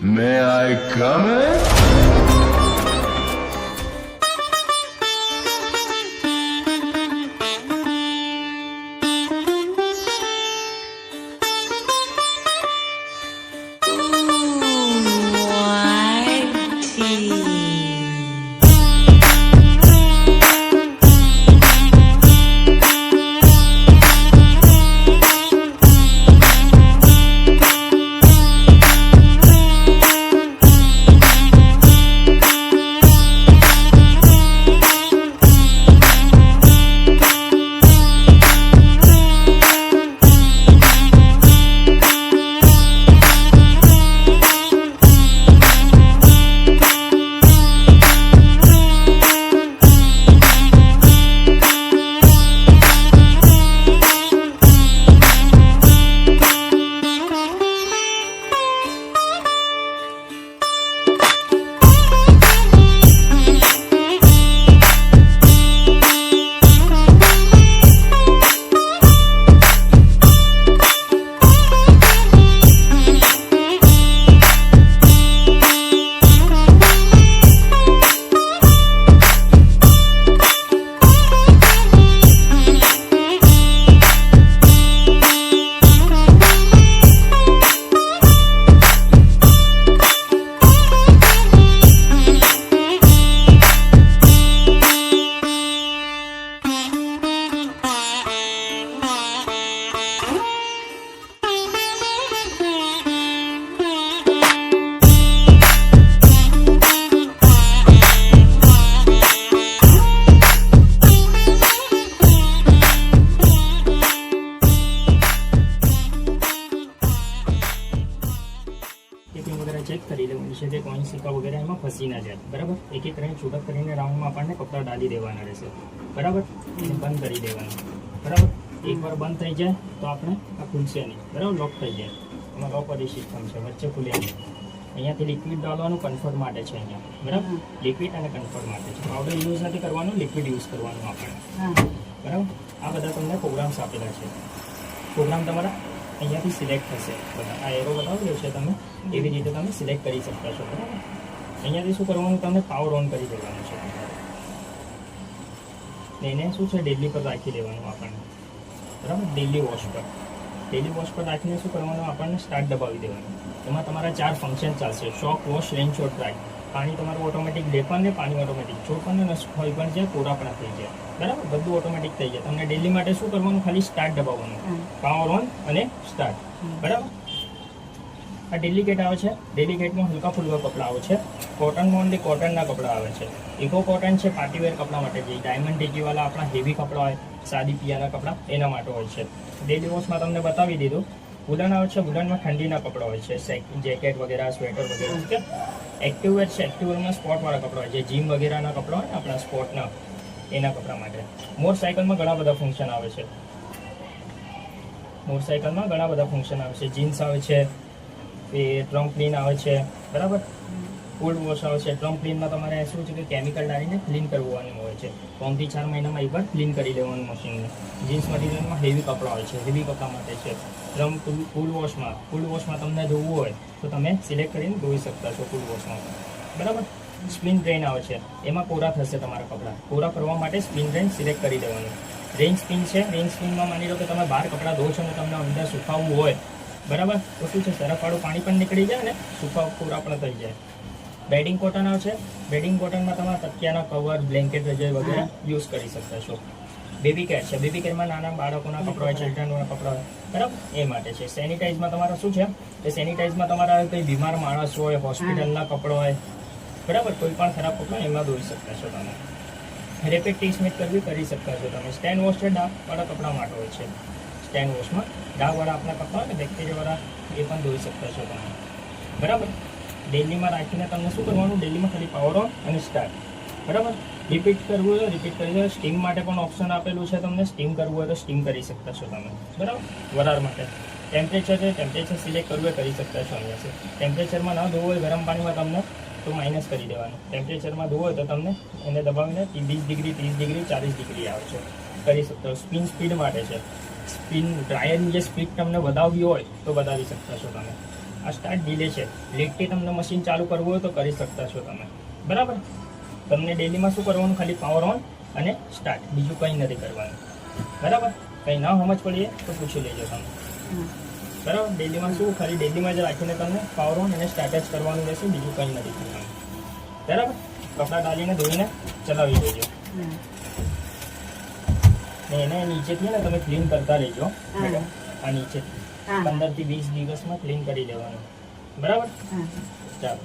May I come in? Check કરી લેવાનું છે કે કોઈન સિક્કા વગેરે એમાં ફસી ના જાય બરાબર એક એક કરીને છૂટક કરીને રાઉન્ડમાં આપણને કપડા ડાલી દેવાના રહેશે બરાબર એને બંધ કરી દેવાનું બરાબર એકવાર બંધ થઈ જાય તો આપણે આ ખુલશે નહીં બરાબર લોક થઈ જાય એમાં લોક વાળી સિસ્ટમ છે વચ્ચે ખુલે નહીં અહીંયાથી લિક્વિડ ડાલવાનું કન્ફર્ટ માટે છે અહીંયા બરાબર લિક્વિડ અને કન્ફર્ટ માટે છે પાવડર યુઝ નથી કરવાનું લિક્વિડ યુઝ કરવાનું આપણે બરાબર આ બધા તમને પ્રોગ્રામ્સ આપેલા છે પ્રોગ્રામ તમારા અહીંયાથી સિલેક્ટ થશે બધા આ એરો બતાવેલો છે તમે એવી રીતે તમે સિલેક્ટ કરી શકતા છો બરાબર અહીંયાથી શું કરવાનું તમને પાવર ઓન કરી દેવાનું છે એને શું છે ડેલી પર રાખી દેવાનું આપણને બરાબર ડેલી વોશ પર રાખીને શું કરવાનું આપણને સ્ટાર્ટ દબાવી દેવાનું એમાં તમારા 4 ફંક્શન ચાલશે શોક વોશ રેન શોટ ડ્રાય પાણી તમારું ઓટોમેટિક ડેપન ને પાણી ઓટોમેટિક ચોપન ને હોય પણ જાય કોરા પણ થઈ જાય બરાબર બધું ઓટોમેટિક થઈ જાય તમને ડેલી માટે શું કરવાનું ખાલી સ્ટાર્ટ દબાવવાનું પાવર ઓન અને સ્ટાર્ટ બરાબર આ ડેલિકેટ આવે છે ડેલિકેટમાં હલકા ફુલકા કપડાં આવે છે કોટનમાં ઓનલી કોટનના કપડાં આવે છે ઇકો કોટન છે પાર્ટીવેર કપડાં માટે જે ડાયમંડ ટેકીવાળા આપણા હેવી કપડાં હોય સાદી પિયાના કપડાં એના માટે હોય છે ડેલી વોશમાં તમને બતાવી દીધું વુલન આવે છે વુલનમાં ઠંડીના કપડાં હોય છે જેકેટ વગેરે સ્વેટર વગેરે ઓકે એક્ટિવવેર છે એક્ટિવવેરમાં સ્પોર્ટવાળા કપડાં હોય છે જીમ વગેરેના કપડાં હોય ને આપણા સ્પોર્ટના એના કપડાં માટે મોટરસાઇકલમાં ઘણા બધા ફંક્શન આવે છે મોટરસાઇકલમાં ઘણા બધા ફંક્શન આવે છે જીન્સ આવે છે એ ટ્રમ્પલિન આવે છે બરાબર ફૂલ વોશ આવે છે ટ્રમ્પલિનમાં તમારે શું છે કે કેમિકલ ડાળીને ક્લીન કરવાનું હોય છે 3 થી 4 મહિનામાં એકવાર ક્લીન કરી દેવાનું મશીનને જીન્સ મટીરિયલમાં હેવી કપડાં હોય છે હેવી કપડાં માટે છે ફૂલ વોશમાં તમને ધોવું હોય તો તમે સિલેક્ટ કરીને ધોઈ શકતા છો ફૂલ વોશમાં બરાબર સ્પિન ડ્રેન આવે છે એમાં કોરા થશે તમારા કપડાં કોરા કરવા માટે સ્પિન ડ્રેન સિલેક્ટ કરી દેવાનું રેન્જ સ્પિન છે રેન્જ સ્પિનમાં માની લો કે તમે બહાર કપડાં ધો છો ને તમને અંદર સુકાવવું હોય બરાબર તો શું છે સરફવાળું પાણી પણ નીકળી જાય ને સુકાવ કોરા પણ થઈ જાય બેડિંગ કોટન આવે છે બેડિંગ કોટનમાં તમારા તકિયાના કવર બ્લેન્કેટ રજાઈ વગેરે યુઝ કરી શકતા છો બેબી કેર છે બેબી કેરમાં નાના બાળકોના કપડા હોય ચિલ્ડ્રનના કપડા હોય બરાબર એ માટે છે સેનિટાઈઝમાં તમારા શું છે એ સેનિટાઈઝમાં તમારા કોઈ બીમાર માણસ હોય હોસ્પિટલના કપડા હોય બરાબર કોઈ પણ ખરાબ કપડાં એમાં ધોઈ શકતા છો તમે રેપિડ ટી સ્મિથ કરવી કરી શકતા છો તમે સ્ટેન્ડ વોશ છે ડાઘવાળા કપડાં માટે હોય છે સ્ટેન્ડ વોશમાં ડાઘવાળા આપણા કપડાં ને બેક્ટેરિયાવાળા એ પણ ધોઈ શકતા છો તમે બરાબર ડેલીમાં રાખીને તમને શું કરવાનું ડેલીમાં ખાલી પાવર ઓન અને સ્ટાર્ટ બરાબર રિપીટ કરવું હોય રિપીટ કરી દો સ્ટીમ માટે પણ ઓપ્શન આપેલું છે તમને સ્ટીમ કરવું હોય તો સ્ટીમ કરી શકતા છો તમે બરાબર વરાળ માટે ટેમ્પરેચર છે ટેમ્પરેચર સિલેક્ટ કરવું હોય કરી શકતા છો અહીંયા છે ટેમ્પરેચરમાં ન ધોવું હોય ગરમ પાણીમાં તમને તો માઇનસ કરી દેવાનું ટેમ્પરેચરમાં ધોવું હોય તો તમને એને દબાવીને 20 ડિગ્રી 30 ડિગ્રી 40 ડિગ્રી આવે છે કરી શકતા છો સ્પિન સ્પીડ માટે છે સ્પિન ડ્રાયરની જે સ્પીડ તમને વધાવવી હોય તો વધારી શકતા છો તમે આ સ્ટાર્ટ ડીલે છે. લેટથી તમને મશીન ચાલુ કરવું હોય તો કરી શકતા છો તમે, બરાબર. તમને ડેલીમાં શું કરવાનું, ખાલી પાવર ઓન અને સ્ટાર્ટ, બીજું કંઈ નથી કરવાનું, બરાબર. કંઈ ના સમજ પડીએ તો પૂછી લેજો તમે, બરાબર. ડેલીમાં શું, ખાલી ડેલીમાં જ રાખીને તમને પાવર ઓન અને સ્ટાર્ટ જ કરવાનું રહેશે, બીજું કંઈ નથી કરવાનું, બરાબર. કપડાં ડાલીને ધોઈને ચલાવી દેજો. ને એને નીચેથી ને તમે ક્લીન કરતા રહેજો મેડમ. આ નીચેથી 15 થી 20 દિવસમાં ક્લીન કરી દેવાનું, બરાબર. ચાલો.